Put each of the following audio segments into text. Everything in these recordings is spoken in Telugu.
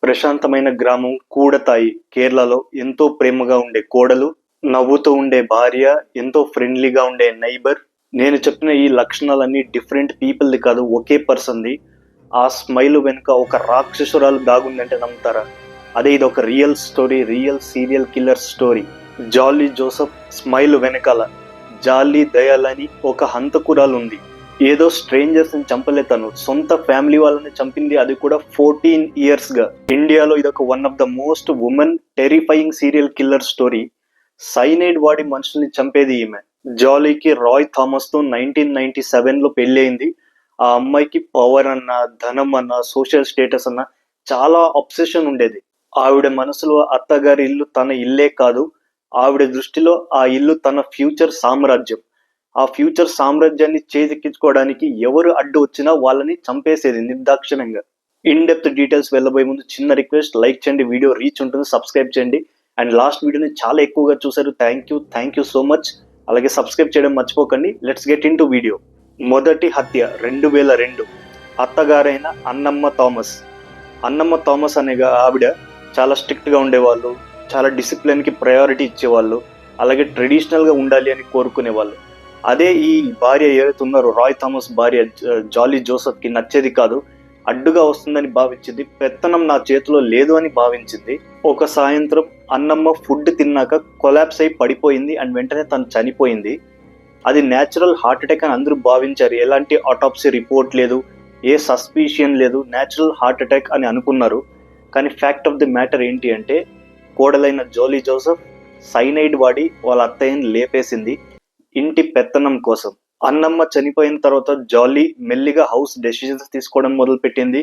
ప్రశాంతమైన గ్రామం కూడతాయి కేరళలో ఎంతో ప్రేమగా ఉండే కోడలు, నవ్వుతూ ఉండే భార్య, ఎంతో ఫ్రెండ్లీగా ఉండే నైబర్. నేను చెప్పిన ఈ లక్షణాలన్నీ డిఫరెంట్ పీపుల్ది కాదు, ఒకే పర్సన్ది. ఆ స్మైల్ వెనుక ఒక రాక్షసురాలు దాగుందంటే నమ్ముతారా? అదే ఇది ఒక real story, real serial killer story. Jolly Joseph smile వెనకాల జాలీ దయాల్ అని ఒక హంతకురాలు ఉంది. ఏదో స్ట్రేంజర్స్ ని చంపలే, తను సొంత ఫ్యామిలీ వాళ్ళని చంపింది, అది కూడా 14 years గా. ఇండియాలో ఇదొక one of the most women terrifying serial killer story. Cyanide వాడి మనుషుల్ని చంపేది ఈమె. జాలీకి రాయ్ థామస్ తో 1997 లో పెళ్లి అయింది. ఆ అమ్మాయికి పవర్ అన్న, ధనం అన్న, సోషల్ స్టేటస్ అన్న చాలా అబ్సెషన్ ఉండేది. ఆవిడ మనసులో అత్తగారి ఇల్లు తన ఇల్లే కాదు, ఆవిడ దృష్టిలో ఆ ఇల్లు తన ఫ్యూచర్ సామ్రాజ్యం. ఆ ఫ్యూచర్ సామ్రాజ్యాన్ని చేజిక్కించుకోవడానికి ఎవరు అడ్డు వచ్చినా వాళ్ళని చంపేసేది నిర్దాక్షిణ్యంగా. ఇన్ డెప్త్ డీటెయిల్స్ వెళ్ళబోయే ముందు చిన్న రిక్వెస్ట్, లైక్ చేయండి, వీడియో రీచ్ ఉంటుంది, సబ్స్క్రైబ్ చేయండి. అండ్ లాస్ట్ వీడియోని చాలా ఎక్కువగా చూసారు, థ్యాంక్ యూ సో మచ్. అలాగే సబ్స్క్రైబ్ చేయడం మర్చిపోకండి. Let's get in to video. మొదటి హత్య 2002. అత్తగారైన అన్నమ్మ థామస్. అన్నమ్మ థామస్ అనే ఆవిడ చాలా స్ట్రిక్ట్గా ఉండేవాళ్ళు, చాలా డిసిప్లిన్కి ప్రయారిటీ ఇచ్చేవాళ్ళు, అలాగే ట్రెడిషనల్గా ఉండాలి అని కోరుకునేవాళ్ళు. అదే ఈ భార్య ఏదైతే ఉన్నారో, రాయ్ థామస్ భార్య జాలీ జోసెఫ్కి నచ్చేది కాదు, అడ్డుగా వస్తుందని భావించింది, పెత్తనం నా చేతిలో లేదు అని భావించింది. ఒక సాయంత్రం అన్నమ్మ ఫుడ్ తిన్నాక కొలాప్స్ అయి పడిపోయింది అండ్ వెంటనే తను చనిపోయింది. అది న్యాచురల్ హార్ట్ అటాక్ అని అందరూ భావించారు. ఎలాంటి ఆటోప్సీ రిపోర్ట్ లేదు, ఏ సస్పిషియన్ లేదు, న్యాచురల్ హార్ట్ అటాక్ అని అనుకున్నారు. కానీ ఫ్యాక్ట్ ఆఫ్ ది మ్యాటర్ ఏంటి అంటే, కోడలైన జాలీ జోసెఫ్ సైనైడ్ వాడి వాళ్ళ అత్తయ్యని లేపేసింది ఇంటి పెత్తనం కోసం. అన్నమ్మ చనిపోయిన తర్వాత జాలీ మెల్లిగా హౌస్ డెసిషన్స్ తీసుకోవడం మొదలుపెట్టింది,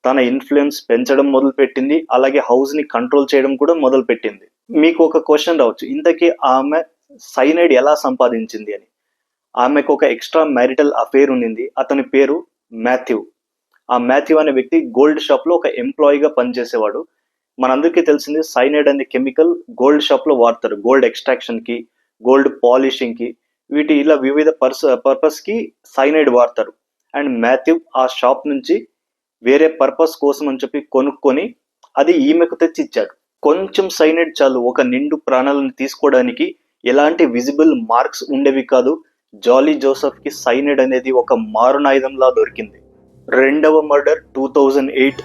తన ఇన్ఫ్లుయెన్స్ పెంచడం మొదలుపెట్టింది, అలాగే హౌస్ ని కంట్రోల్ చేయడం కూడా మొదలుపెట్టింది. మీకు ఒక క్వశ్చన్ రావచ్చు, ఇంతకీ ఆమె సైనైడ్ ఎలా సంపాదించింది అని. ఆమెకు ఒక ఎక్స్ట్రా మ్యారిటల్ అఫేర్ ఉండింది, అతని పేరు మాథ్యూ. ఆ మాథ్యూ అనే వ్యక్తి గోల్డ్ షాప్ లో ఒక ఎంప్లాయీగా పనిచేసేవాడు. మనందరికీ తెలిసింది, సైనైడ్ అనే కెమికల్ గోల్డ్ షాప్ లో వాడతారు, గోల్డ్ ఎక్స్ట్రాక్షన్ కి, గోల్డ్ పాలిషింగ్ కి, వీటి ఇలా వివిధ పర్పస్ కి సైనైడ్ వాడతారు. అండ్ మాథ్యూ ఆ షాప్ నుంచి వేరే పర్పస్ కోసం అని చెప్పి కొనుక్కొని అది ఈమెకు తెచ్చి ఇచ్చాడు. కొంచెం సైనైడ్ చాలు ఒక నిండు ప్రాణాలను తీసుకోవడానికి. ఎలాంటి విజిబుల్ మార్క్స్ ఉండేవి కాదు. జాలీ జోసెఫ్ కి సైనైడ్ అనేది ఒక మారణాయుధంలా దొరికింది. రెండవ మర్డర్ 2008.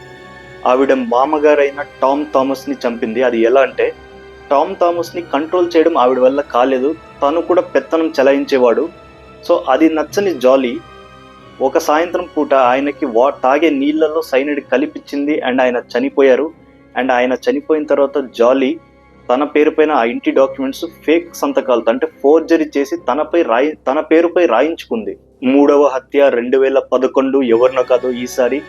ఆవిడ మామగారైన టామ్ థామస్ ని చంపింది. అది ఎలా అంటే, టామ్ థామస్ ని కంట్రోల్ చేయడం ఆవిడ వల్ల కాలేదు, తను కూడా పెత్తనం చెలాయించేవాడు. సో అది నచ్చని జాలీ ఒక సాయంత్రం పూట ఆయనకి తాగే నీళ్లలో సైనైడ్ కలిపించింది అండ్ ఆయన చనిపోయారు. అండ్ ఆయన చనిపోయిన తర్వాత జాలీ తన పేరుపైన ఆ ఇంటి డాక్యుమెంట్స్ ఫేక్ సంతకాలతో, అంటే ఫోర్జరీ చేసి తన పేరుపై రాయించుకుంది. మూడవ హత్య 2011. ఎవరినో కాదు, ఈసారి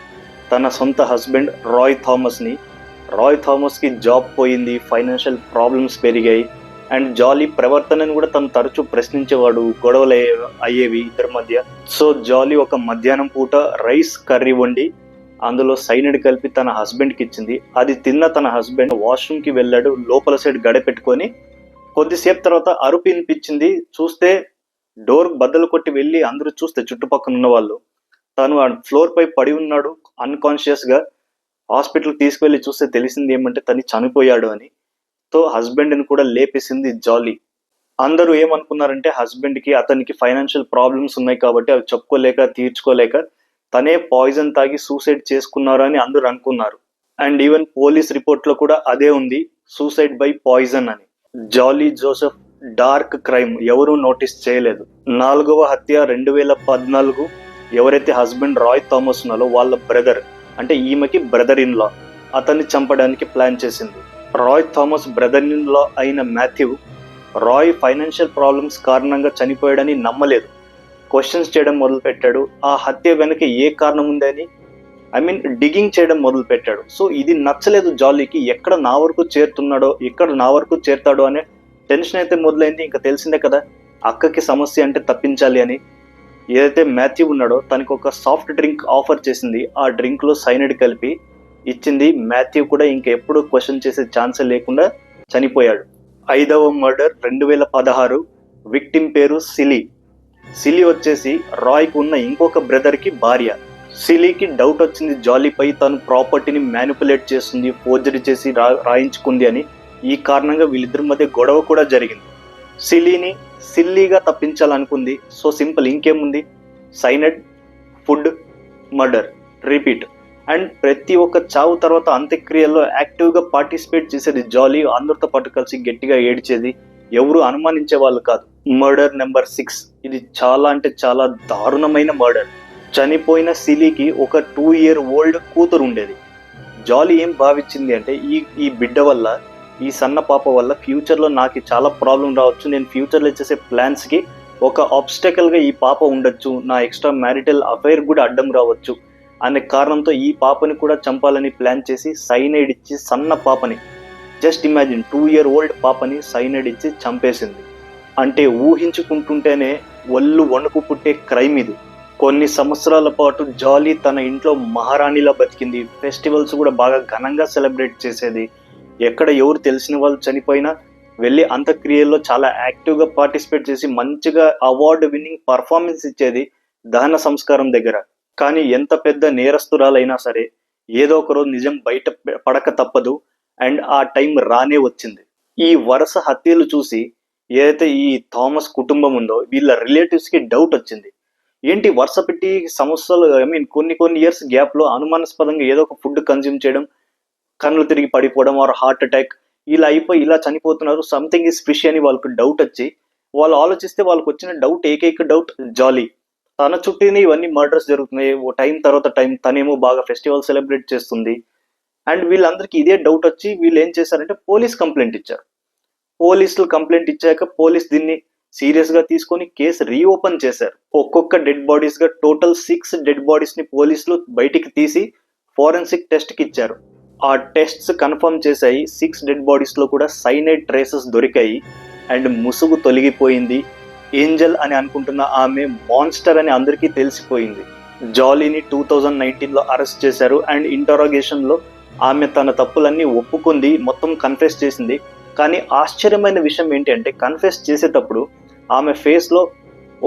తన సొంత హస్బెండ్ రాయ్ థామస్ ని. రాయ్ థామస్ కి జాబ్ పోయింది, ఫైనాన్షియల్ ప్రాబ్లమ్స్ పెరిగాయి అండ్ జాలీ ప్రవర్తనను కూడా తను తరచూ ప్రశ్నించేవాడు, గొడవలు అయ్యేవి ఇద్దరి మధ్య. సో జాలీ ఒక మధ్యాహ్నం పూట రైస్ కర్రీ వండి అందులో సైనైడ్ కలిపి తన హస్బెండ్ కి ఇచ్చింది. అది తిన్న తన హస్బెండ్ వాష్రూమ్ కి వెళ్ళాడు, లోపల సైడ్ గడపెట్టుకొని. కొద్దిసేపు తర్వాత అరుపు వినిపించింది, చూస్తే డోర్ బద్దలు కొట్టి వెళ్ళి అందరూ చూస్తే చుట్టుపక్కల ఉన్న వాళ్ళు, తను ఆ ఫ్లోర్ పై పడి ఉన్నాడు అన్కాన్షియస్ గా. హాస్పిటల్ తీసుకువెళ్ళి చూస్తే తెలిసింది ఏమంటే తను చనిపోయాడు అని. తో హస్బెండ్ ని కూడా లేపేసింది జాలీ. అందరూ ఏమనుకున్నారంటే, హస్బెండ్ కి అతనికి ఫైనాన్షియల్ ప్రాబ్లమ్స్ ఉన్నాయి కాబట్టి అవి చెప్పుకోలేక తీర్చుకోలేక తనే పాయిజన్ తాగి సూసైడ్ చేసుకున్నారు అని అందరూ అనుకున్నారు. అండ్ ఈవెన్ పోలీస్ రిపోర్ట్ లో కూడా అదే ఉంది, సూసైడ్ బై పాయిజన్ అని. జాలీ జోసెఫ్ డార్క్ క్రైమ్ ఎవరూ నోటీస్ చేయలేదు. నాలుగవ హత్య 2014. ఎవరైతే హస్బెండ్ రాయ్ థామస్ ఉన్నారో వాళ్ళ బ్రదర్, అంటే ఈమెకి బ్రదర్ ఇన్ లా, అతన్ని చంపడానికి ప్లాన్ చేసింది. Roy Thomas brother in law అయిన మాథ్యూ రాయ్ ఫైనాన్షియల్ ప్రాబ్లమ్స్ కారణంగా చనిపోయాడని నమ్మలేదు. క్వశ్చన్స్ చేయడం మొదలు పెట్టాడు. ఆ హత్య వెనక ఏ కారణం ఉందని డిగింగ్ చేయడం మొదలు పెట్టాడు. సో ఇది నచ్చలేదు జాలీకి. ఎక్కడ నా వరకు చేరుతున్నాడో, ఎక్కడ నా వరకు చేరుతాడో అనే టెన్షన్ అయితే మొదలైంది. ఇంకా తెలిసిందే కదా, అక్కకి సమస్య అంటే తప్పించాలి అని. ఏదైతే మాథ్యూ ఉన్నాడో తనకు ఒక సాఫ్ట్ డ్రింక్ ఆఫర్ చేసింది, ఆ డ్రింక్ లో సైనైడ్ కలిపి ఇచ్చింది. మాథ్యూ కూడా ఇంకెప్పుడు క్వశ్చన్ చేసే ఛాన్సే లేకుండా చనిపోయాడు. ఐదవ మర్డర్ 2016. విక్టిమ్ పేరు సిలీ. సిలీ వచ్చేసి రాయ్కి ఉన్న ఇంకొక బ్రదర్ కి భార్య. సిలీకి డౌట్ వచ్చింది జాలీపై, తను ప్రాపర్టీని మ్యానిపులేట్ చేస్తుంది, ఫోర్జరీ చేసి రాయించుకుంది అని. ఈ కారణంగా వీళ్ళిద్దరి మధ్య గొడవ కూడా జరిగింది. సిలీని సిల్లీగా తప్పించాలనుకుంది. సో సింపుల్, ఇంకేముంది, signed, food, murder, repeat. And ప్రతి ఒక్క చావు తర్వాత అంత్యక్రియల్లో యాక్టివ్గా పార్టిసిపేట్ చేసేది జాలీ. అందరితో పాటు కలిసి గట్టిగా ఏడ్చేది. ఎవరు అనుమానించే వాళ్ళు కాదు. మర్డర్ నెంబర్ 6, ఇది చాలా అంటే చాలా దారుణమైన మర్డర్. చనిపోయిన సిలీకి ఒక 2 year old కూతురు ఉండేది. జాలీ ఏం భావించింది అంటే, ఈ బిడ్డ వల్ల, ఈ సన్న పాప వల్ల ఫ్యూచర్లో నాకు చాలా ప్రాబ్లం రావచ్చు, నేను ఫ్యూచర్లో చేసే ప్లాన్స్కి ఒక ఆబ్స్టకల్గా ఈ పాప ఉండొచ్చు, నా ఎక్స్ట్రా మ్యారిటల్ అఫైర్ కూడా అడ్డం రావచ్చు అనే కారణంతో ఈ పాపని కూడా చంపాలని ప్లాన్ చేసి సైనైడ్ ఇచ్చి సన్న పాపని, జస్ట్ ఇమాజిన్ 2 year old పాపని సైనైడ్ ఇచ్చి చంపేసింది. అంటే ఊహించుకుంటుంటేనే ఒళ్ళు వణుకు పుట్టే క్రైమ్ ఇది. కొన్ని సంవత్సరాల పాటు జాలీ తన ఇంట్లో మహారాణిలా బతికింది. ఫెస్టివల్స్ కూడా బాగా ఘనంగా సెలబ్రేట్ చేసేది. ఎక్కడ ఎవరు తెలిసిన వాళ్ళు చనిపోయినా వెళ్ళి అంత్యక్రియల్లో చాలా యాక్టివ్గా పార్టిసిపేట్ చేసి మంచిగా అవార్డు విన్నింగ్ పర్ఫార్మెన్స్ ఇచ్చేది దహన సంస్కారం దగ్గర. కానీ ఎంత పెద్ద నేరస్తురాలైనా సరే ఏదో ఒక రోజు నిజం బయట పడక తప్పదు. అండ్ ఆ టైం రానే వచ్చింది. ఈ వరుస హత్యలు చూసి ఏదైతే ఈ థామస్ కుటుంబం ఉందో వీళ్ళ రిలేటివ్స్కి డౌట్ వచ్చింది. ఏంటి వరుస పెట్టి సంవత్సరాలు, కొన్ని ఇయర్స్ గ్యాప్లో అనుమానాస్పదంగా ఏదో ఒక ఫుడ్ కన్జ్యూమ్ చేయడం, కళ్ళు తిరిగి పడిపోవడం ఆర్ హార్ట్ అటాక్ ఇలా అయిపోయి ఇలా చనిపోతున్నారు, సంథింగ్ ఈజ్ ఫిష్ అని వాళ్ళకు డౌట్ వచ్చి వాళ్ళు ఆలోచిస్తే వాళ్ళకు వచ్చిన డౌట్, ఏకైక డౌట్ జాలీ. తన చుట్టూనే ఇవన్నీ మర్డర్స్ జరుగుతున్నాయి. ఓ టైం తర్వాత టైం తనేమో బాగా ఫెస్టివల్ సెలబ్రేట్ చేస్తుంది. అండ్ వీళ్ళందరికీ ఇదే డౌట్ వచ్చి వీళ్ళు ఏం చేశారంటే పోలీస్ కంప్లైంట్ ఇచ్చారు. పోలీసులు కంప్లైంట్ ఇచ్చాక పోలీస్ దీన్ని సీరియస్ గా తీసుకొని కేసు రీఓపెన్ చేశారు. ఒక్కొక్క డెడ్ బాడీస్ గా టోటల్ 6 డెడ్ బాడీస్ ని పోలీసులు బయటికి తీసి ఫోరెన్సిక్ టెస్ట్ కి ఇచ్చారు. ఆ టెస్ట్స్ కన్ఫర్మ్ చేశాయి 6 డెడ్ బాడీస్ లో కూడా సైనైడ్ ట్రేసెస్ దొరికాయి. అండ్ ముసుగు తొలగిపోయింది. ఏంజల్ అని అనుకుంటున్న ఆమె మాన్స్టర్ అని అందరికీ తెలిసిపోయింది. జాలీని 2019లో అరెస్ట్ చేశారు. అండ్ ఇంటరాగేషన్ లో ఆమె తన తప్పులన్నీ ఒప్పుకుంది, మొత్తం కన్ఫెస్ చేసింది. కానీ ఆశ్చర్యమైన విషయం ఏంటి అంటే, కన్ఫెస్ చేసేటప్పుడు ఆమె ఫేస్ లో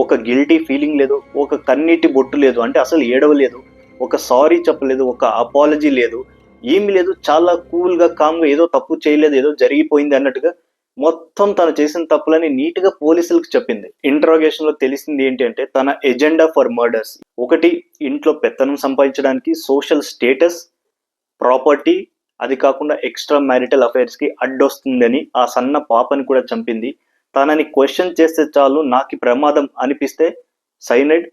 ఒక గిల్టీ ఫీలింగ్ లేదు, ఒక కన్నీటి బొట్టు లేదు, అంటే అసలు ఏడవలేదు, ఒక సారీ చెప్పలేదు, ఒక అపాలజీ లేదు, ఏమి లేదు. చాలా కూల్గా కామ్గా ఏదో తప్పు చేయలేదు, ఏదో జరిగిపోయింది అన్నట్టుగా మొత్తం తను చేసిన తప్పులని నీట్గా పోలీసులకు చెప్పింది. ఇంటరాగేషన్ లో తెలిసింది ఏంటి అంటే, తన ఎజెండా ఫర్ మర్డర్స్ ఒకటి, ఇంట్లో పెత్తనం సంపాదించడానికి, సోషల్ స్టేటస్, ప్రాపర్టీ, అది కాకుండా ఎక్స్ట్రా మ్యారిటల్ అఫైర్స్ కి అడ్డొస్తుందని ఆ సన్న పాపని కూడా చంపింది. తనని క్వశ్చన్ చేస్తే చాలు నాకు ప్రమాదం అనిపిస్తే cyanide,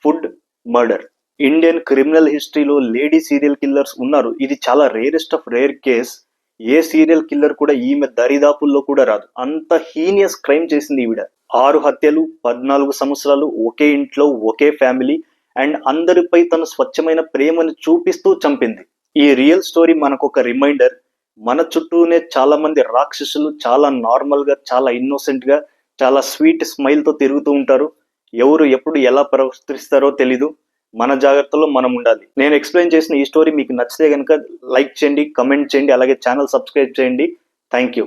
food, murder. Indian criminal హిస్టరీలో లేడీ సీరియల్ కిల్లర్స్ ఉన్నారు. ఇది చాలా rarest of rare case. A serial killer కూడా ఈమె దరిదాపుల్లో కూడా రాదు. అంత హీనియస్ క్రైమ్ చేసింది ఈవిడ. 6 హత్యలు, 14 సంవత్సరాలు, ఒకే ఇంట్లో ఒకే ఫ్యామిలీ, అండ్ అందరిపై తన స్వచ్ఛమైన ప్రేమను చూపిస్తూ చంపింది. ఈ రియల్ స్టోరీ మనకు ఒక రిమైండర్. మన చుట్టూనే చాలా మంది రాక్షసులు చాలా నార్మల్ గా, చాలా ఇన్నోసెంట్ గా, చాలా స్వీట్ స్మైల్ తో తిరుగుతూ ఉంటారు. ఎవరు ఎప్పుడు ఎలా ప్రవర్తిస్తారో తెలీదు. మన జాగ్రత్తలో మనం ఉండాలి. నేను ఎక్స్ప్లెయిన్ చేసిన ఈ స్టోరీ మీకు నచ్చితే కనుక లైక్ చేయండి, కమెంట్ చేయండి, అలాగే ఛానల్ సబ్స్క్రైబ్ చేయండి. Thank you.